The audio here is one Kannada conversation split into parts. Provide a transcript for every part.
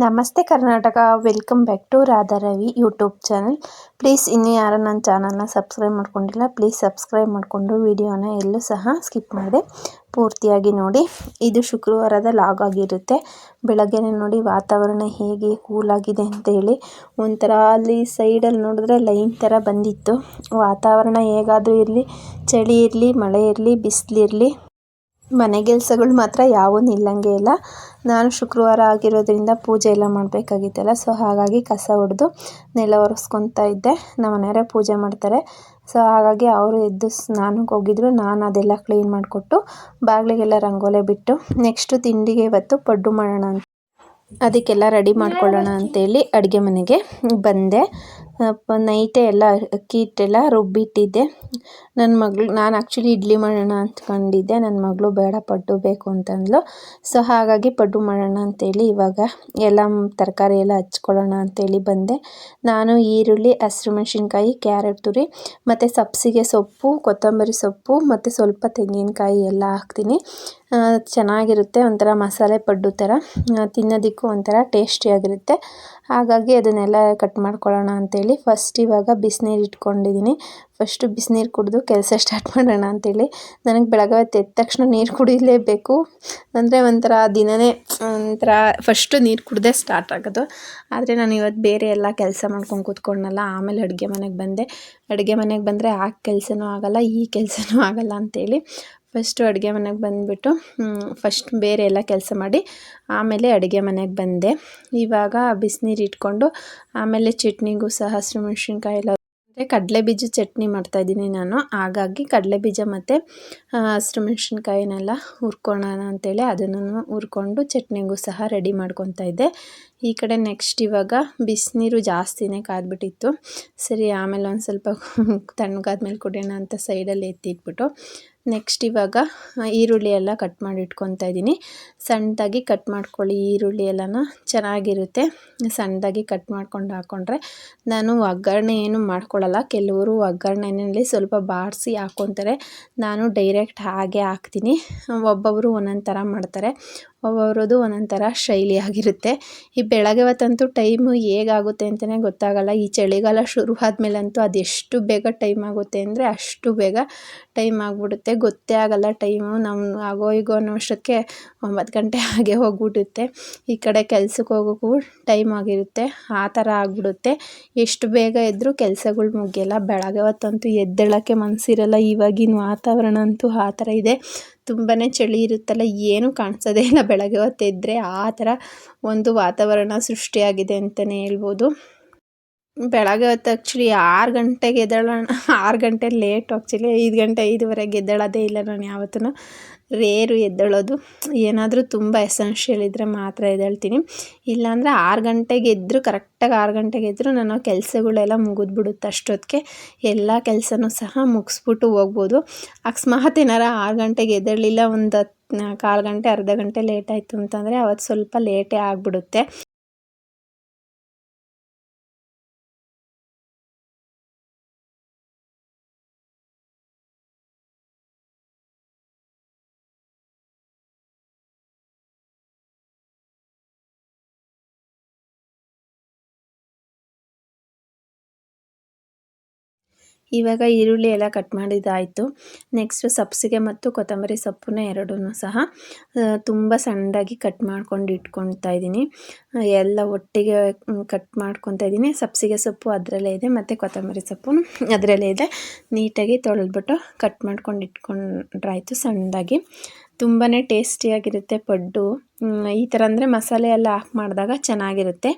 ನಮಸ್ತೆ Karnataka, welcome back to Radha Ravi YouTube channel. Please ಇನ್ನೂ ಯಾರು ನನ್ನ ಚಾನಲ್ನ ಸಬ್ಸ್ಕ್ರೈಬ್ ಮಾಡ್ಕೊಂಡಿಲ್ಲ, ಪ್ಲೀಸ್ ಸಬ್ಸ್ಕ್ರೈಬ್ ಮಾಡಿಕೊಂಡು ವಿಡಿಯೋನ ಎಲ್ಲೂ ಸಹ ಸ್ಕಿಪ್ ಮಾಡಿದೆ ಪೂರ್ತಿಯಾಗಿ ನೋಡಿ. ಇದು ಶುಕ್ರವಾರದ ಲಾಗ್ ಆಗಿರುತ್ತೆ. ಬೆಳಗ್ಗೆನೇ ನೋಡಿ ವಾತಾವರಣ ಹೇಗೆ ಕೂಲಾಗಿದೆ ಅಂತೇಳಿ ಒಂಥರ ಅಲ್ಲಿ ಸೈಡಲ್ಲಿ ನೋಡಿದ್ರೆ ಲೈನ್ ಥರ ಬಂದಿತ್ತು. ವಾತಾವರಣ ಹೇಗಾದರೂ ಇರಲಿ, ಚಳಿ ಇರಲಿ, ಮಳೆ ಇರಲಿ, ಬಿಸಿಲಿರಲಿ, ಮನೆ ಕೆಲಸಗಳು ಮಾತ್ರ ಯಾವೂ ನಿಲ್ಲಂಗೆ ಇಲ್ಲ. ನಾನು ಶುಕ್ರವಾರ ಆಗಿರೋದ್ರಿಂದ ಪೂಜೆ ಎಲ್ಲ ಮಾಡಬೇಕಾಗಿತ್ತಲ್ಲ, ಸೊ ಹಾಗಾಗಿ ಕಸ ಹೊಡೆದು ನೆಲ ಒರೆಸ್ಕೊತಾ ಇದ್ದೆ. ನಮ್ಮ ಮನೆಯವರೇ ಪೂಜೆ ಮಾಡ್ತಾರೆ, ಸೊ ಹಾಗಾಗಿ ಅವರು ಎದ್ದು ಸ್ನಾನಕ್ಕೆ ಹೋಗಿದ್ರು. ನಾನು ಅದೆಲ್ಲ ಕ್ಲೀನ್ ಮಾಡಿಕೊಟ್ಟು ಬಾಗಿಲಿಗೆಲ್ಲ ರಂಗೋಲೆ ಬಿಟ್ಟು ನೆಕ್ಸ್ಟು ತಿಂಡಿಗೆ ಇವತ್ತು ಪಡ್ಡು ಮಾಡೋಣ ಅಂತ ಅದಕ್ಕೆಲ್ಲ ರೆಡಿ ಮಾಡ್ಕೊಳ್ಳೋಣ ಅಂತೇಳಿ ಅಡುಗೆ ಮನೆಗೆ ಬಂದೆ. ನೈಟೇ ಎಲ್ಲ ಅಕ್ಕಿ ಹಿಟ್ಟೆಲ್ಲ ರುಬ್ಬಿಟ್ಟಿದ್ದೆ. ನಾನು ಆ್ಯಕ್ಚುಲಿ ಇಡ್ಲಿ ಮಾಡೋಣ ಅಂದ್ಕೊಂಡಿದ್ದೆ. ನನ್ನ ಮಗಳು ಬೇಡ ಪಡ್ಡು ಬೇಕು ಅಂತಂದ್ಲು. ಸೊ ಹಾಗಾಗಿ ಪಡ್ಡು ಮಾಡೋಣ ಅಂತೇಳಿ ಇವಾಗ ಎಲ್ಲ ತರಕಾರಿ ಎಲ್ಲ ಹಚ್ಕೊಳ್ಳೋಣ ಅಂತೇಳಿ ಬಂದೆ. ನಾನು ಈರುಳ್ಳಿ, ಹಸಿರು ಮೆಣಸಿನ್ಕಾಯಿ, ಕ್ಯಾರೆಟ್ ತುರಿ ಮತ್ತು ಸಬ್ಬಸಿಗೆ ಸೊಪ್ಪು, ಕೊತ್ತಂಬರಿ ಸೊಪ್ಪು ಮತ್ತು ಸ್ವಲ್ಪ ತೆಂಗಿನಕಾಯಿ ಎಲ್ಲ ಹಾಕ್ತೀನಿ. ಚೆನ್ನಾಗಿರುತ್ತೆ, ಒಂಥರ ಮಸಾಲೆ ಪಡ್ಡು ಥರ ತಿನ್ನೋದಕ್ಕೂ ಒಂಥರ ಟೇಸ್ಟಿಯಾಗಿರುತ್ತೆ. ಹಾಗಾಗಿ ಅದನ್ನೆಲ್ಲ ಕಟ್ ಮಾಡ್ಕೊಳ್ಳೋಣ ಅಂತೇಳಿ ಫಸ್ಟ್ ಇವಾಗ ಬಿಸಿನೀರು ಇಟ್ಕೊಂಡಿದ್ದೀನಿ. ಫಸ್ಟು ಬಿಸಿನೀರು ಕುಡಿದು ಕೆಲಸ ಸ್ಟಾರ್ಟ್ ಮಾಡೋಣ ಅಂತೇಳಿ. ನನಗೆ ಬೆಳಗ್ಗೆ ಎದ್ದ ತಕ್ಷಣ ನೀರು ಕುಡಿಲೇಬೇಕು, ಅಂದರೆ ಒಂಥರ ದಿನವೇ ಒಂಥರ ಫಸ್ಟು ನೀರು ಕುಡಿದೇ ಸ್ಟಾರ್ಟ್ ಆಗೋದು. ಆದರೆ ನಾನು ಇವತ್ತು ಬೇರೆ ಎಲ್ಲ ಕೆಲಸ ಮಾಡ್ಕೊಂಡು ಕೂತ್ಕೊಂಡಲ್ಲ. ಆಮೇಲೆ ಅಡುಗೆ ಮನೆಗೆ ಬಂದೆ. ಅಡುಗೆ ಮನೆಗೆ ಬಂದರೆ ಆ ಕೆಲಸನೂ ಆಗೋಲ್ಲ, ಈ ಕೆಲಸನೂ ಆಗೋಲ್ಲ ಅಂತೇಳಿ ಫಸ್ಟು ಅಡುಗೆ ಮನೆಗೆ ಬಂದುಬಿಟ್ಟು ಫಸ್ಟ್ ಬೇರೆ ಎಲ್ಲ ಕೆಲಸ ಮಾಡಿ ಆಮೇಲೆ ಅಡುಗೆ ಮನೆಗೆ ಬಂದೆ. ಇವಾಗ ಬಿಸಿನೀರು ಇಟ್ಕೊಂಡು ಆಮೇಲೆ ಚಟ್ನಿಗೂ ಸಹ ಹಸಿರು ಮೆಣಸಿನ್ಕಾಯಿ ಎಲ್ಲ ಕಡಲೆ ಬೀಜ ಚಟ್ನಿ ಮಾಡ್ತಾಯಿದ್ದೀನಿ ನಾನು. ಹಾಗಾಗಿ ಕಡಲೆ ಬೀಜ ಮತ್ತು ಹಸಿರು ಮೆಣಸಿನ್ಕಾಯಿನೆಲ್ಲ ಹುರ್ಕೊಳ್ಳೋಣ ಅಂತೇಳಿ ಅದನ್ನು ಹುರ್ಕೊಂಡು ಚಟ್ನಿಗೂ ಸಹ ರೆಡಿ ಮಾಡ್ಕೊತಾ ಇದ್ದೆ. ಈ ಕಡೆ ನೆಕ್ಸ್ಟ್ ಇವಾಗ ಬಿಸಿನೀರು ಜಾಸ್ತಿನೇ ಕಾದ್ಬಿಟ್ಟಿತ್ತು. ಸರಿ ಆಮೇಲೆ ಒಂದು ಸ್ವಲ್ಪ ತಣ್ಣಗಾದ್ಮೇಲೆ ಕುಡಿಯೋಣ ಅಂತ ಸೈಡಲ್ಲಿ ಎತ್ತಿಟ್ಬಿಟ್ಟು ನೆಕ್ಸ್ಟ್ ಇವಾಗ ಈರುಳ್ಳಿ ಎಲ್ಲ ಕಟ್ ಮಾಡಿ ಇಟ್ಕೊತಾ ಇದ್ದೀನಿ. ಸಣ್ಣದಾಗಿ ಕಟ್ ಮಾಡ್ಕೊಳ್ಳಿ, ಈರುಳ್ಳಿ ಎಲ್ಲನೂ ಚೆನ್ನಾಗಿರುತ್ತೆ. ಸಣ್ಣದಾಗಿ ಕಟ್ ಮಾಡ್ಕೊಂಡು ಹಾಕ್ಕೊಂಡ್ರೆ ನಾನು ಒಗ್ಗರಣೆ ಏನು ಮಾಡ್ಕೊಳ್ಳಲ್ಲ. ಕೆಲವರು ಒಗ್ಗರಣೆಯಲ್ಲಿ ಸ್ವಲ್ಪ ಬಾಡಿಸಿ ಹಾಕ್ಕೊತಾರೆ, ನಾನು ಡೈರೆಕ್ಟ್ ಹಾಗೆ ಹಾಕ್ತೀನಿ. ಒಬ್ಬೊಬ್ಬರು ಒಂದೊಂದು ಥರ ಮಾಡ್ತಾರೆ, ಒಬ್ಬೊಬ್ರದ್ದು ಒಂದೊಂದು ಥರ ಶೈಲಿ ಆಗಿರುತ್ತೆ. ಈ ಬೆಳಗ್ಗೆ ಹೊತ್ತಂತೂ ಟೈಮು ಹೇಗಾಗುತ್ತೆ ಅಂತಲೇ ಗೊತ್ತಾಗಲ್ಲ. ಈ ಚಳಿಗಾಲ ಶುರು ಆದಮೇಲಂತೂ ಅದೆಷ್ಟು ಬೇಗ ಟೈಮ್ ಆಗುತ್ತೆ ಅಂದರೆ ಅಷ್ಟು ಬೇಗ ಟೈಮ್ ಆಗಿಬಿಡುತ್ತೆ, ಗೊತ್ತೇ ಆಗಲ್ಲ ಟೈಮು. ನಮ್ಮ ಆಗೋ ಈಗೋ ಅನ್ನೋಷ್ಟಕ್ಕೆ 9 ಗಂಟೆ ಹಾಗೆ ಹೋಗ್ಬಿಡುತ್ತೆ. ಈ ಕಡೆ ಕೆಲ್ಸಕ್ಕೆ ಹೋಗೋಕ್ಕೂ ಟೈಮ್ ಆಗಿರುತ್ತೆ, ಆ ಥರ ಆಗಿಬಿಡುತ್ತೆ. ಎಷ್ಟು ಬೇಗ ಎದ್ದರೂ ಕೆಲಸಗಳು ಮುಗಿಯಲ್ಲ. ಬೆಳಗ್ಗೆ ಹೊತ್ತಂತೂ ಎದ್ದೇಳೋಕ್ಕೆ ಮನಸ್ಸಿರಲ್ಲ. ಇವಾಗಿನ ವಾತಾವರಣ ಅಂತೂ ಆ ಥರ ಇದೆ. ತುಂಬಾ ಚಳಿ ಇರುತ್ತಲ್ಲ, ಏನೂ ಕಾಣಿಸೋದೇ ಇಲ್ಲ ಬೆಳಗ್ಗೆ ಹೊತ್ತು ಎದ್ದರೆ. ಆ ಥರ ಒಂದು ವಾತಾವರಣ ಸೃಷ್ಟಿಯಾಗಿದೆ ಅಂತಲೇ ಹೇಳ್ಬೋದು. ಬೆಳಗ್ಗೆ ಹೊತ್ತು ಆ್ಯಕ್ಚುಲಿ 6 ಗಂಟೆಗೆ ಎದ್ದೇಳೋಣ, 6 ಗಂಟೆ ಲೇಟು ಆ್ಯಕ್ಚುಲಿ. 5 ಗಂಟೆ 5:15ಗೆ ಎದ್ದೇಳೋದೇ ಇಲ್ಲ ನಾನು ಯಾವತ್ತೂ. ರೇರು ಎದ್ದೇಳೋದು. ಏನಾದರೂ ತುಂಬ ಎಸೆನ್ಷಿಯಲ್ ಇದ್ದರೆ ಮಾತ್ರ ಎದ್ದೇಳ್ತೀನಿ. ಇಲ್ಲಾಂದರೆ 6 ಗಂಟೆಗೆ ಎದ್ದರೂ ಕರೆಕ್ಟಾಗಿ 6 ಗಂಟೆಗೆ ಎದ್ದರೂ ನನ್ನ ಕೆಲಸಗಳೆಲ್ಲ ಮುಗಿದ್ಬಿಡುತ್ತೆ. ಅಷ್ಟೊತ್ತಿಗೆ ಎಲ್ಲ ಕೆಲಸನೂ ಸಹ ಮುಗಿಸ್ಬಿಟ್ಟು ಹೋಗ್ಬೋದು. ಅಕಸ್ಮಾತ್ ಏನಾರ 6 ಗಂಟೆಗೆ ಎದ್ದೇಳಲಿಲ್ಲ, ಒಂದು 1/4 ಗಂಟೆ ಅರ್ಧ ಗಂಟೆ ಲೇಟ್ ಆಯಿತು ಅಂತಂದರೆ ಅವತ್ತು ಸ್ವಲ್ಪ ಲೇಟೇ ಆಗಿಬಿಡುತ್ತೆ. ಇವಾಗ ಈರುಳ್ಳಿ ಎಲ್ಲ ಕಟ್ ಮಾಡಿದ್ದಾಯಿತು. ನೆಕ್ಸ್ಟು ಸಬ್ಬಸಿಗೆ ಮತ್ತು ಕೊತ್ತಂಬರಿ ಸೊಪ್ಪನ್ನ ಎರಡನ್ನೂ ಸಹ ತುಂಬ ಸಣ್ಣದಾಗಿ ಕಟ್ ಮಾಡ್ಕೊಂಡು ಇಟ್ಕೊತಾ ಇದ್ದೀನಿ. ಎಲ್ಲ ಒಟ್ಟಿಗೆ ಕಟ್ ಮಾಡ್ಕೊತಾ ಇದ್ದೀನಿ. ಸಬ್ಬಸಿಗೆ ಸೊಪ್ಪು ಅದರಲ್ಲೇ ಇದೆ ಮತ್ತು ಕೊತ್ತಂಬರಿ ಸೊಪ್ಪು ಅದರಲ್ಲೇ ಇದೆ. ನೀಟಾಗಿ ತೊಳೆದ್ಬಿಟ್ಟು ಕಟ್ ಮಾಡ್ಕೊಂಡು ಇಟ್ಕೊಂಡ್ರಾಯ್ತು ಸಣ್ಣದಾಗಿ. ತುಂಬಾ ಟೇಸ್ಟಿಯಾಗಿರುತ್ತೆ ಪಡ್ಡು. ಈ ಥರ ಅಂದರೆ ಮಸಾಲೆ ಎಲ್ಲ ಹಾಕಿ ಮಾಡಿದಾಗ ಚೆನ್ನಾಗಿರುತ್ತೆ.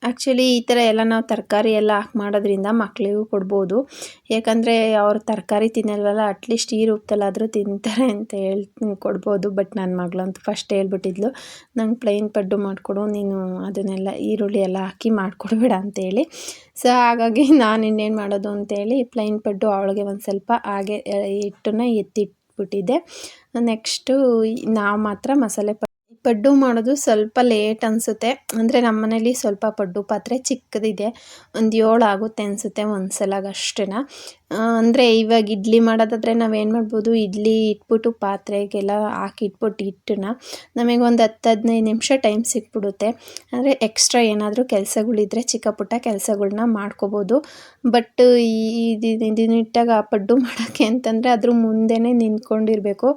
ಆ್ಯಕ್ಚುಲಿ ಈ ಥರ ಎಲ್ಲ ನಾವು ತರಕಾರಿ ಎಲ್ಲ ಹಾಕಿ ಮಾಡೋದ್ರಿಂದ ಮಕ್ಕಳಿಗೂ ಕೊಡ್ಬೋದು. ಯಾಕಂದರೆ ಅವ್ರು ತರಕಾರಿ ತಿನ್ನಲ್ವಲ್ಲ, ಅಟ್ಲೀಸ್ಟ್ ಈ ರೂಪದಲ್ಲಾದರೂ ತಿಂತಾರೆ ಅಂತ ಕೊಡ್ಬೋದು. ಬಟ್ ನನ್ನ ಮಗಳಂತೂ ಫಸ್ಟ್ ಹೇಳ್ಬಿಟ್ಟಿದ್ಲು, ನಂಗೆ ಪ್ಲೈನ್ ಪಡ್ಡು ಮಾಡಿಕೊಡು, ನೀನು ಅದನ್ನೆಲ್ಲ ಈರುಳ್ಳಿ ಎಲ್ಲ ಹಾಕಿ ಮಾಡಿಕೊಡ್ಬೇಡ ಅಂತೇಳಿ. ಸೊ ಹಾಗಾಗಿ ನಾನು ಇನ್ನೇನು ಮಾಡೋದು ಅಂತೇಳಿ ಪ್ಲೈನ್ ಪಡ್ಡು ಅವಳಿಗೆ ಒಂದು ಸ್ವಲ್ಪ ಹಾಗೆ ಹಿಟ್ಟನ್ನು ಎತ್ತಿಟ್ಬಿಟ್ಟಿದ್ದೆ. ನೆಕ್ಸ್ಟು ನಾವು ಮಾತ್ರ ಮಸಾಲೆ ಪಡ್ಡು ಮಾಡೋದು ಸ್ವಲ್ಪ ಲೇಟ್ ಅನಿಸುತ್ತೆ. ಅಂದರೆ ನಮ್ಮ ಮನೇಲಿ ಸ್ವಲ್ಪ ಪಡ್ಡು ಪಾತ್ರೆ ಚಿಕ್ಕದಿದೆ, ಒಂದು 7 ಆಗುತ್ತೆ ಅನಿಸುತ್ತೆ ಒಂದು ಸಲಗಷ್ಟೇ. ಅಂದರೆ ಇವಾಗ ಇಡ್ಲಿ ಮಾಡೋದಾದರೆ ನಾವೇನು ಮಾಡ್ಬೋದು, ಇಡ್ಲಿ ಇಟ್ಬಿಟ್ಟು ಪಾತ್ರೆಗೆಲ್ಲ ಹಾಕಿ ಇಟ್ಬಿಟ್ಟು ಹಿಟ್ಟನ್ನ ನಮಗೆ ಒಂದು 10-15 ನಿಮಿಷ ಟೈಮ್ ಸಿಕ್ಬಿಡುತ್ತೆ. ಅಂದರೆ ಎಕ್ಸ್ಟ್ರಾ ಏನಾದರೂ ಕೆಲಸಗಳಿದ್ರೆ ಚಿಕ್ಕ ಪುಟ್ಟ ಕೆಲಸಗಳ್ನ ಮಾಡ್ಕೋಬೋದು. ಬಟ್ ಇದನ್ನ ಇಟ್ಟಾಗ ಪಡ್ಡು ಮಾಡೋಕ್ಕೆ ಅಂತಂದರೆ ಅದ್ರ ಮುಂದೆನೇ ನಿಂತ್ಕೊಂಡಿರಬೇಕು.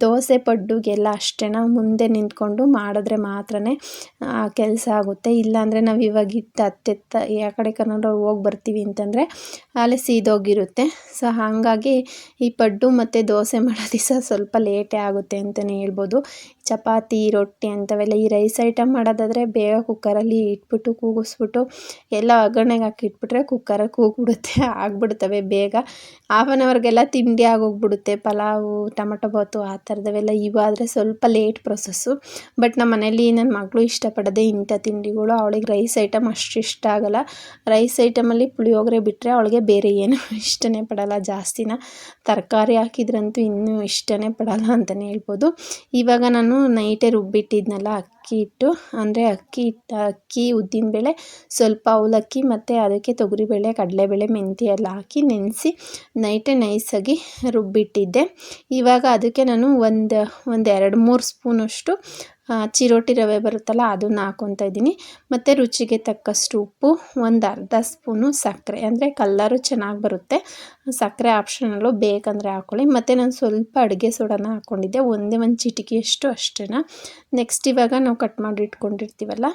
ದೋಸೆ ಪಡ್ಡುಗೆಲ್ಲ ಅಷ್ಟೇ ಮುಂದೆ ನಿಂತ್ಕೊಂಡು ಮಾಡಿದ್ರೆ ಮಾತ್ರನೇ ಕೆಲಸ ಆಗುತ್ತೆ. ಇಲ್ಲಾಂದರೆ ನಾವು ಇವಾಗ ಹಿಟ್ಟು ಅತ್ತೆತ್ತ ಯಾವ ಕಡೆ ಕರ್ನಾಟಕ ಹೋಗಿ ಬರ್ತೀವಿ ಅಂತಂದರೆ ಅಲ್ಲೇ ಸೀದೋಗಿರುತ್ತೆ. ಸೊ ಹಾಗಾಗಿ ಈ ಪಡ್ಡು ಮತ್ತು ದೋಸೆ ಮಾಡೋ ದಿವಸ ಸ್ವಲ್ಪ ಲೇಟೇ ಆಗುತ್ತೆ ಅಂತಲೇ ಹೇಳ್ಬೋದು. ಚಪಾತಿ ರೊಟ್ಟಿ ಅಂಥವೆಲ್ಲ ಈ ರೈಸ್ ಐಟಮ್ ಮಾಡೋದಾದರೆ ಬೇಗ ಕುಕ್ಕರಲ್ಲಿ ಇಟ್ಬಿಟ್ಟು ಕೂಗಿಸ್ಬಿಟ್ಟು ಎಲ್ಲ ಒಗ್ಗರಣೆಗೆ ಹಾಕಿ ಇಟ್ಬಿಟ್ರೆ ಕುಕ್ಕರಲ್ಲಿ ಕೂಗ್ಬಿಡುತ್ತೆ, ಆಗಿಬಿಡ್ತವೆ ಬೇಗ. ಹಾಫ್ ಆನ್ ಅವರ್ಗೆಲ್ಲ ತಿಂಡಿ ಆಗೋಗ್ಬಿಡುತ್ತೆ. ಪಲಾವು ಟೊಮಟೊ ಬಾತು ಆ ಥರದವೆಲ್ಲ ಇವಾದರೆ ಸ್ವಲ್ಪ ಲೇಟ್ ಪ್ರೊಸೆಸ್ಸು. ಬಟ್ ನಮ್ಮ ಮನೇಲಿ ನನ್ನ ಮಗಳು ಇಷ್ಟಪಡೋದೇ ಇಂಥ ತಿಂಡಿಗಳು. ಅವಳಿಗೆ ರೈಸ್ ಐಟಮ್ ಅಷ್ಟು ಇಷ್ಟ ಆಗೋಲ್ಲ. ರೈಸ್ ಐಟಮಲ್ಲಿ ಪುಳಿಯೋಗರೆ ಬಿಟ್ಟರೆ ಅವಳಿಗೆ ಬೇರೆ ಏನು ಇಷ್ಟನೇ ಪಡೋಲ್ಲ. ಜಾಸ್ತಿನ ತರಕಾರಿ ಹಾಕಿದ್ರಂತೂ ಇನ್ನೂ ಇಷ್ಟನೇ ಪಡೋಲ್ಲ ಅಂತಲೇ ಹೇಳ್ಬೋದು. ಇವಾಗ ನಾನು ನೈಟೇ ರುಬ್ಬಿಟ್ಟಿದ್ನಲ್ಲ ಅಕ್ಕಿ ಹಿಟ್ಟು, ಅಂದರೆ ಅಕ್ಕಿ ಉದ್ದಿನಬೇಳೆ, ಸ್ವಲ್ಪ ಅವಲಕ್ಕಿ ಮತ್ತು ಅದಕ್ಕೆ ತೊಗರಿಬೇಳೆ, ಕಡಲೆಬೇಳೆ, ಮೆಂತ್ಯ ಎಲ್ಲ ಹಾಕಿ ನೆನೆಸಿ ನೈಟೇ ನೈಸಾಗಿ ರುಬ್ಬಿಟ್ಟಿದ್ದೆ. ಇವಾಗ ಅದಕ್ಕೆ ನಾನು ಒಂದು 2-3 ಸ್ಪೂನಷ್ಟು ಚಿರೋಟಿ ರವೆ ಬರುತ್ತಲ್ಲ ಅದನ್ನು ಹಾಕ್ಕೊತಾ ಇದ್ದೀನಿ. ಮತ್ತು ರುಚಿಗೆ ತಕ್ಕಷ್ಟು ಉಪ್ಪು, ಒಂದು ಅರ್ಧ ಸ್ಪೂನು ಸಕ್ಕರೆ, ಅಂದರೆ ಕಲ್ಲರು ಚೆನ್ನಾಗಿ ಬರುತ್ತೆ. ಸಕ್ಕರೆ ಆಪ್ಷನಲ್ಲು, ಬೇಕಂದರೆ ಹಾಕ್ಕೊಳ್ಳಿ. ಮತ್ತು ನಾನು ಸ್ವಲ್ಪ ಅಡುಗೆ ಸೋಡಾನ ಹಾಕ್ಕೊಂಡಿದ್ದೆ, ಒಂದು ಚಿಟಿಕೆಯಷ್ಟು ಅಷ್ಟೇ. ನೆಕ್ಸ್ಟ್ ಇವಾಗ ನಾವು ಕಟ್ ಮಾಡಿ ಇಟ್ಕೊಂಡಿರ್ತೀವಲ್ಲ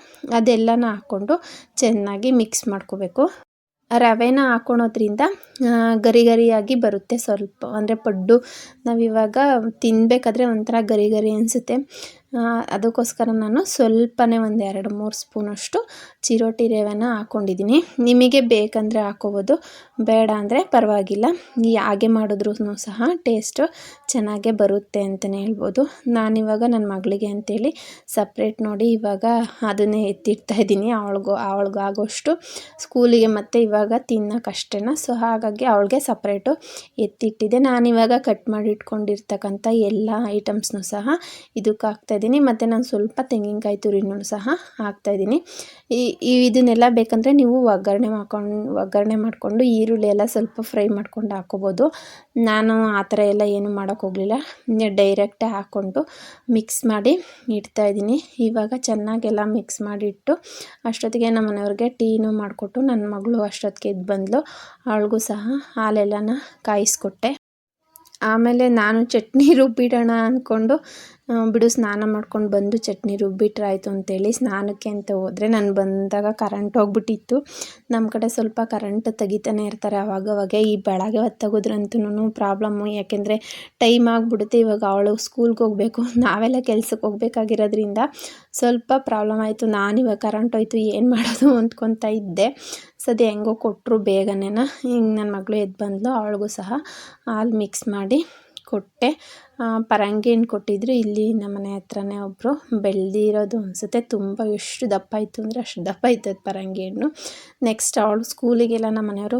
ಅದೆಲ್ಲನ ಹಾಕ್ಕೊಂಡು ಚೆನ್ನಾಗಿ ಮಿಕ್ಸ್ ಮಾಡ್ಕೋಬೇಕು. ರವೆನ ಹಾಕ್ಕೊಳೋದ್ರಿಂದ ಗರಿ ಗರಿಯಾಗಿ ಬರುತ್ತೆ ಸ್ವಲ್ಪ. ಅಂದರೆ ಪಡ್ಡು ನಾವಿವಾಗ ತಿನ್ನಬೇಕಾದ್ರೆ ಒಂಥರ ಗರಿ ಗರಿ ಅನಿಸುತ್ತೆ. ಅದಕ್ಕೋಸ್ಕರ ನಾನು ಸ್ವಲ್ಪನೇ ಒಂದು 2-3 ಸ್ಪೂನಷ್ಟು ಚಿರೋಟಿ ರವೆನ ಹಾಕ್ಕೊಂಡಿದ್ದೀನಿ. ನಿಮಗೆ ಬೇಕಂದರೆ ಹಾಕ್ಕೋಬೋದು, ಬೇಡ ಅಂದರೆ ಪರವಾಗಿಲ್ಲ. ಹಾಗೆ ಮಾಡಿದ್ರೂ ಸಹ ಟೇಸ್ಟು ಚೆನ್ನಾಗೇ ಬರುತ್ತೆ ಅಂತಲೇ ಹೇಳ್ಬೋದು. ನಾನಿವಾಗ ನನ್ನ ಮಗಳಿಗೆ ಅಂತೇಳಿ ಸಪ್ರೇಟ್ ನೋಡಿ ಇವಾಗ ಅದನ್ನೇ ಎತ್ತಿಡ್ತಾಯಿದ್ದೀನಿ. ಅವಳಿಗಾಗೋಷ್ಟು ಸ್ಕೂಲಿಗೆ ಮತ್ತು ಇವಾಗ ತಿನ್ನೋಕ್ಕಷ್ಟೇ. ಸೊ ಹಾಗಾಗಿ ಅವಳಿಗೆ ಸಪ್ರೇಟು ಎತ್ತಿಟ್ಟಿದ್ದೆ. ನಾನಿವಾಗ ಕಟ್ ಮಾಡಿ ಇಟ್ಕೊಂಡಿರ್ತಕ್ಕಂಥ ಎಲ್ಲ ಐಟಮ್ಸ್ನೂ ಸಹ ಇದಕ್ಕೆ ಹಾಕ್ತಾಯಿದ್ದೀನಿ. ಮತ್ತು ನಾನು ಸ್ವಲ್ಪ ತೆಂಗಿನಕಾಯಿ ತುರಿನೂ ಸಹ ಹಾಕ್ತಾಯಿದ್ದೀನಿ. ಇದನ್ನೆಲ್ಲ ಬೇಕಂದರೆ ನೀವು ಒಗ್ಗರಣೆ ಮಾಡಿಕೊಂಡು ಈರುಳ್ಳಿ ಎಲ್ಲ ಸ್ವಲ್ಪ ಫ್ರೈ ಮಾಡ್ಕೊಂಡು ಹಾಕ್ಕೋಬೋದು. ನಾನು ಆ ಥರ ಎಲ್ಲ ಏನು ಮಾಡೋಕ್ಕೋಗಲಿಲ್ಲ, ಡೈರೆಕ್ಟೇ ಹಾಕ್ಕೊಂಡು ಮಿಕ್ಸ್ ಮಾಡಿ ಇಡ್ತಾಯಿದ್ದೀನಿ. ಇವಾಗ ಚೆನ್ನಾಗೆಲ್ಲ ಮಿಕ್ಸ್ ಮಾಡಿಟ್ಟು ಅಷ್ಟೊತ್ತಿಗೆ ನಮ್ಮ ಮನೆಯವ್ರಿಗೆ ಟೀನೂ ಮಾಡಿಕೊಟ್ಟು ನನ್ನ ಮಗಳು ಅಷ್ಟೊತ್ತಿಗೆ ಎದ್ದು ಬಂದಳು. ಅವಳಿಗೂ ಸಹ ಹಾಲೆಲ್ಲನ ಕಾಯಿಸ್ಕೊಟ್ಟೆ. ಆಮೇಲೆ ನಾನು ಚಟ್ನಿ ರುಬ್ಬಿಡೋಣ ಅಂದ್ಕೊಂಡು ಬಿಡು ಸ್ನಾನ ಮಾಡ್ಕೊಂಡು ಬಂದು ಚಟ್ನಿ ರುಬ್ಬಿಟ್ರೆ ಆಯಿತು ಅಂತೇಳಿ ಸ್ನಾನಕ್ಕೆ ಅಂತ ಹೋದರೆ ನಾನು ಬಂದಾಗ ಕರೆಂಟ್ ಹೋಗ್ಬಿಟ್ಟಿತ್ತು. ನಮ್ಮ ಕಡೆ ಸ್ವಲ್ಪ ಕರೆಂಟ್ ತೆಗಿತಾನೆ ಇರ್ತಾರೆ ಅವಾಗವಾಗ. ಈ ಬೆಳಗ್ಗೆ ಹೊತ್ತು ತೆಗೆದ್ರಂತೂ ಪ್ರಾಬ್ಲಮ್ಮು, ಯಾಕೆಂದರೆ ಟೈಮ್ ಆಗಿಬಿಡುತ್ತೆ. ಇವಾಗ ಅವಳು ಸ್ಕೂಲ್ಗೆ ಹೋಗಬೇಕು, ನಾವೆಲ್ಲ ಕೆಲ್ಸಕ್ಕೆ ಹೋಗ್ಬೇಕಾಗಿರೋದ್ರಿಂದ ಸ್ವಲ್ಪ ಪ್ರಾಬ್ಲಮ್ ಆಯಿತು. ನಾನಿವಾಗ ಕರೆಂಟ್ ಹೋಯ್ತು ಏನು ಮಾಡೋದು ಅಂದ್ಕೊತಾ ಇದ್ದೆ. ಸದ್ಯ ಹೆಂಗೋ ಕೊಟ್ಟರು ಬೇಗನೆ. ಹಿಂಗೆ ನನ್ನ ಮಗಳು ಎದ್ದು ಬಂದಳು, ಅವಳಿಗೂ ಸಹ ಹಾಲು ಮಿಕ್ಸ್ ಮಾಡಿ ಕೊಟ್ಟೆ. ಪರಂಗಿ ಹಣ್ಣು ಕೊಟ್ಟಿದ್ರು. ಇಲ್ಲಿ ನಮ್ಮನೆ ಹತ್ರನೇ ಒಬ್ಬರು ಬೆಳೆದಿರೋದು ಅನಿಸುತ್ತೆ. ತುಂಬ ಎಷ್ಟು ದಪ್ಪ ಇತ್ತು ಅಂದರೆ ಅಷ್ಟು ದಪ್ಪ ಇದ್ದದ್ದು ಪರಂಗಿ ಹಣ್ಣು. ನೆಕ್ಸ್ಟ್ ಅವಳು ಸ್ಕೂಲಿಗೆಲ್ಲ ನಮ್ಮ ಮನೆಯವರು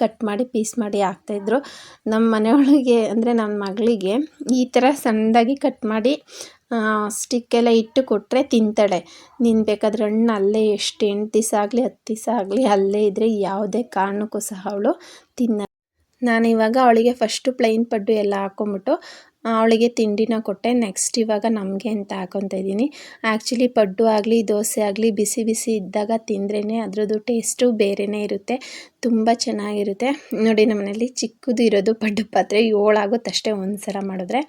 ಕಟ್ ಮಾಡಿ ಪೀಸ್ ಮಾಡಿ ಹಾಕ್ತಾಯಿದ್ರು. ನಮ್ಮ ಮನೆಯೊಳಗೆ ಅಂದರೆ ನನ್ನ ಮಗಳಿಗೆ ಈ ಥರ ಸಣ್ಣದಾಗಿ ಕಟ್ ಮಾಡಿ ಸ್ಟಿಕ್ಕೆಲ್ಲ ಇಟ್ಟು ಕೊಟ್ಟರೆ ತಿಂತಾಳೆ. ನೀನು ಬೇಕಾದ್ರೆ ಹಣ್ಣು ಅಲ್ಲೇ ಎಷ್ಟು 8 ದಿವಸ ಆಗಲಿ 10 ದಿವಸ ಆಗಲಿ ಅಲ್ಲೇ ಇದ್ದರೆ ಯಾವುದೇ ಕಾರಣಕ್ಕೂ ಸಹ ಅವಳು ತಿನ್ನ. ನಾನಿವಾಗ ಅವಳಿಗೆ ಫಸ್ಟು ಪ್ಲೈನ್ ಪಡ್ಡು ಎಲ್ಲ ಹಾಕ್ಕೊಂಬಿಟ್ಟು ಅವಳಿಗೆ ತಿಂಡಿನ ಕೊಟ್ಟೆ. ನೆಕ್ಸ್ಟ್ ಇವಾಗ ನಮಗೆ ಅಂತ ಹಾಕ್ಕೊತಾ ಇದ್ದೀನಿ. ಆ್ಯಕ್ಚುಲಿ ಪಡ್ಡು ಆಗಲಿ ದೋಸೆ ಆಗಲಿ ಬಿಸಿ ಬಿಸಿ ಇದ್ದಾಗ ತಿಂದ್ರೇ ಅದರದ್ದು ಟೇಸ್ಟು ಬೇರೆಯೇ ಇರುತ್ತೆ, ತುಂಬ ಚೆನ್ನಾಗಿರುತ್ತೆ. ನೋಡಿ ನಮ್ಮ ಮನೇಲಿ ಚಿಕ್ಕದು ಇರೋದು ಪಡ್ಡು ಪಾತ್ರೆ 7 ಆಗುತ್ತಷ್ಟೇ ಒಂದು ಸಲ ಮಾಡಿದ್ರೆ.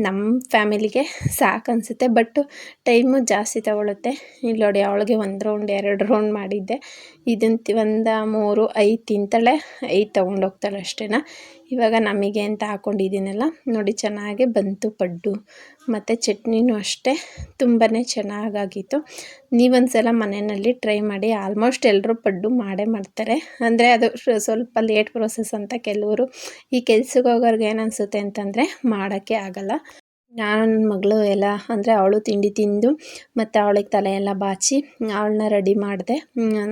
ನಮ್ಮ ಫ್ಯಾಮಿಲಿಗೆ ಸಾಕು ಅನಿಸುತ್ತೆ, ಬಟ್ ಟೈಮು ಜಾಸ್ತಿ ತಗೊಳುತ್ತೆ. ಇಲ್ಲಿ ನೋಡಿ ಅವಳಿಗೆ 1 ರೌಂಡ್ 2 ರೌಂಡ್ ಮಾಡಿದ್ದೆ. ಇದನ್ನು 1 3 5 ತಿಂತಾಳೆ, 5 ತೊಗೊಂಡೋಗ್ತಾಳೆ ಅಷ್ಟೇ. ಇವಾಗ ನಮಗೆ ಅಂತ ಹಾಕ್ಕೊಂಡಿದ್ದೀನಲ್ಲ ನೋಡಿ ಚೆನ್ನಾಗೇ ಬಂತು ಪಡ್ಡು. ಮತ್ತು ಚಟ್ನಿನೂ ಅಷ್ಟೇ ತುಂಬಾ ಚೆನ್ನಾಗಾಗಿತ್ತು. ನೀವೊಂದ್ಸಲ ಮನೆಯಲ್ಲಿ ಟ್ರೈ ಮಾಡಿ. ಆಲ್ಮೋಸ್ಟ್ ಎಲ್ಲರೂ ಪಡ್ಡು ಮಾಡೇ ಮಾಡ್ತಾರೆ. ಅಂದರೆ ಅದು ಸ್ವಲ್ಪ ಲೇಟ್ ಪ್ರೊಸೆಸ್ ಅಂತ ಕೆಲವರು. ಈ ಕೆಲ್ಸಕ್ಕೆ ಹೋಗೋರ್ಗೆ ಏನು ಅನಿಸುತ್ತೆ ಅಂತಂದರೆ ಮಾಡೋಕ್ಕೆ ಆಗಲ್ಲ. ನಾನು ನನ್ನ ಮಗಳು ಎಲ್ಲ ಅಂದರೆ ಅವಳು ತಿಂಡಿ ತಿಂದು ಮತ್ತು ಅವಳಿಗೆ ತಲೆ ಎಲ್ಲ ಬಾಚಿ ಅವಳನ್ನ ರೆಡಿ ಮಾಡಿದೆ.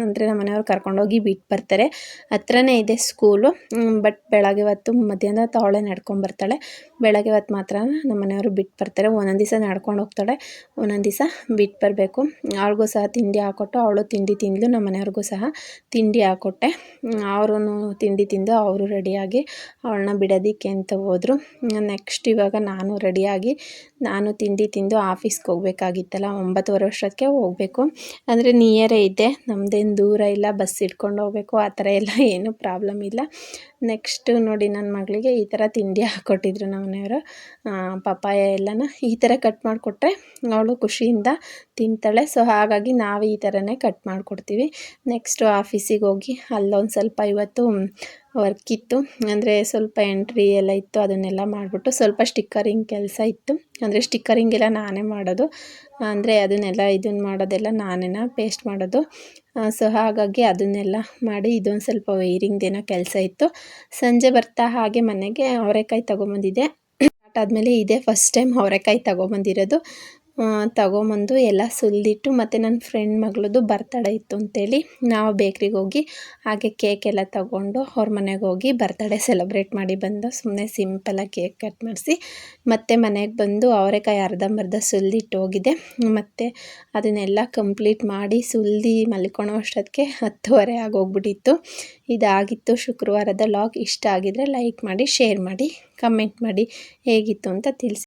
ಅಂದರೆ ನಮ್ಮ ಮನೆಯವ್ರು ಕರ್ಕೊಂಡೋಗಿ ಬಿಟ್ಟು ಬರ್ತಾರೆ. ಹತ್ರನೇ ಇದೆ ಸ್ಕೂಲು. ಬಟ್ ಬೆಳಗ್ಗೆ ಹೊತ್ತು ಮಧ್ಯಾಹ್ನ ಹೊತ್ತು ಅವಳೇ ನಡ್ಕೊಂಬರ್ತಾಳೆ. ಬೆಳಗ್ಗೆ ಹೊತ್ತು ಮಾತ್ರ ನಮ್ಮ ಮನೆಯವರು ಬಿಟ್ಟು ಬರ್ತಾರೆ. ಒಂದೊಂದು ದಿವಸ ನಡ್ಕೊಂಡು ಹೋಗ್ತಾಳೆ, ಒಂದೊಂದು ದಿವಸ ಬಿಟ್ಟು ಬರಬೇಕು. ಅವಳಿಗೂ ಸಹ ತಿಂಡಿ ಹಾಕ್ಕೊಟ್ಟು ಅವಳು ತಿಂಡಿ ತಿಂದಳು. ನಮ್ಮ ಮನೆಯವ್ರಿಗೂ ಸಹ ತಿಂಡಿ ಹಾಕ್ಕೊಟ್ಟೆ. ಅವರು ತಿಂಡಿ ತಿಂದು ಅವರು ರೆಡಿಯಾಗಿ ಅವಳನ್ನ ಬಿಡೋದಕ್ಕೆ ಅಂತ ಹೋದರು. ನೆಕ್ಸ್ಟ್ ಇವಾಗ ನಾನು ರೆಡಿಯಾಗಿ ನಾನು ತಿಂಡಿ ತಿಂದು ಆಫೀಸ್ಗೆ ಹೋಗಬೇಕಾಗಿತ್ತಲ್ಲ, 9:30 ಅಷ್ಟೊತ್ತಿಗೆ ಹೋಗಬೇಕು. ಅಂದರೆ ನಿಯರೇ ಇದೆ, ನಮ್ಮದೇನು ದೂರ ಇಲ್ಲ, ಬಸ್ ಇಟ್ಕೊಂಡು ಹೋಗಬೇಕು, ಆ ಥರ ಎಲ್ಲ ಏನೂ ಪ್ರಾಬ್ಲಮ್ ಇಲ್ಲ. ನೆಕ್ಸ್ಟು ನೋಡಿ ನನ್ನ ಮಗಳಿಗೆ ಈ ಥರ ತಿಂಡಿ ಹಾಕ್ಕೊಟ್ಟಿದ್ರು ನಮ್ಮ ಮನೆಯವರು. ಪಪ್ಪಾಯ ಎಲ್ಲನ ಈ ಥರ ಕಟ್ ಮಾಡಿಕೊಟ್ರೆ ಅವಳು ಖುಷಿಯಿಂದ ತಿಂತಾಳೆ. ಸೊ ಹಾಗಾಗಿ ನಾವು ಈ ಥರನೇ ಕಟ್ ಮಾಡಿಕೊಡ್ತೀವಿ. ನೆಕ್ಸ್ಟು ಆಫೀಸಿಗೆ ಹೋಗಿ ಅಲ್ಲೊಂದು ಸ್ವಲ್ಪ ಇವತ್ತು ವರ್ಕ್ ಇತ್ತು, ಅಂದರೆ ಸ್ವಲ್ಪ ಎಂಟ್ರಿ ಎಲ್ಲ ಇತ್ತು, ಅದನ್ನೆಲ್ಲ ಮಾಡಿಬಿಟ್ಟು ಸ್ವಲ್ಪ ಸ್ಟಿಕ್ಕರಿಂಗ್ ಕೆಲಸ ಇತ್ತು. ಅಂದರೆ ಸ್ಟಿಕ್ಕರಿಂಗ್ ಎಲ್ಲ ನಾನೇ ಮಾಡೋದು, ಅಂದರೆ ಅದನ್ನೆಲ್ಲ ಇದನ್ನು ಮಾಡೋದೆಲ್ಲ ನಾನೇ ಪೇಸ್ಟ್ ಮಾಡೋದು. ಸೊ ಹಾಗಾಗಿ ಅದನ್ನೆಲ್ಲ ಮಾಡಿ ಇದೊಂದು ಸ್ವಲ್ಪ ವೈರಿಂಗ್ದೇನೋ ಕೆಲಸ ಇತ್ತು. ಸಂಜೆ ಬರ್ತಾ ಹಾಗೆ ಮನೆಗೆ ಅವರೆಕಾಯಿ ತೊಗೊಂಬಂದಿದ್ದೆ. ಸ್ಟಾರ್ಟ್ ಆದಮೇಲೆ ಇದೇ ಫಸ್ಟ್ ಟೈಮ್ ಅವರೆಕಾಯಿ ತೊಗೊಂಬಂದಿರೋದು. ತೊಗೊಂಬಂದು ಎಲ್ಲ ಸುಲಿದಿಟ್ಟು, ಮತ್ತು ನನ್ನ ಫ್ರೆಂಡ್ ಮಗಳದ್ದು ಬರ್ತಡೇ ಇತ್ತು ಅಂತೇಳಿ ನಾವು ಬೇಕ್ರಿಗೆ ಹೋಗಿ ಹಾಗೆ ಕೇಕ್ ಎಲ್ಲ ತೊಗೊಂಡು ಅವ್ರ ಮನೆಗೆ ಹೋಗಿ ಬರ್ತಡೇ ಸೆಲೆಬ್ರೇಟ್ ಮಾಡಿ ಬಂದು ಸುಮ್ಮನೆ ಸಿಂಪಲಾಗಿ ಕೇಕ್ ಕಟ್ ಮಾಡಿಸಿ ಮತ್ತು ಮನೆಗೆ ಬಂದು ಅವರೆಕಾಯಿ ಅರ್ಧಂಬರ್ಧ ಸುಲಿದಿಟ್ಟು ಹೋಗಿದ್ದೆ. ಮತ್ತು ಅದನ್ನೆಲ್ಲ ಕಂಪ್ಲೀಟ್ ಮಾಡಿ ಸುಲಿದು ಮಲ್ಕೊಳ್ಳೋ ಅಷ್ಟೊತ್ತಿಗೆ 10:30 ಆಗೋಗ್ಬಿಟ್ಟಿತ್ತು. ಇದಾಗಿತ್ತು ಶುಕ್ರವಾರದ ಲಾಗ್. ಇಷ್ಟ ಆಗಿದ್ರೆ ಲೈಕ್ ಮಾಡಿ, ಶೇರ್ ಮಾಡಿ, ಕಮೆಂಟ್ ಮಾಡಿ, ಹೇಗಿತ್ತು ಅಂತ ತಿಳಿಸಿ.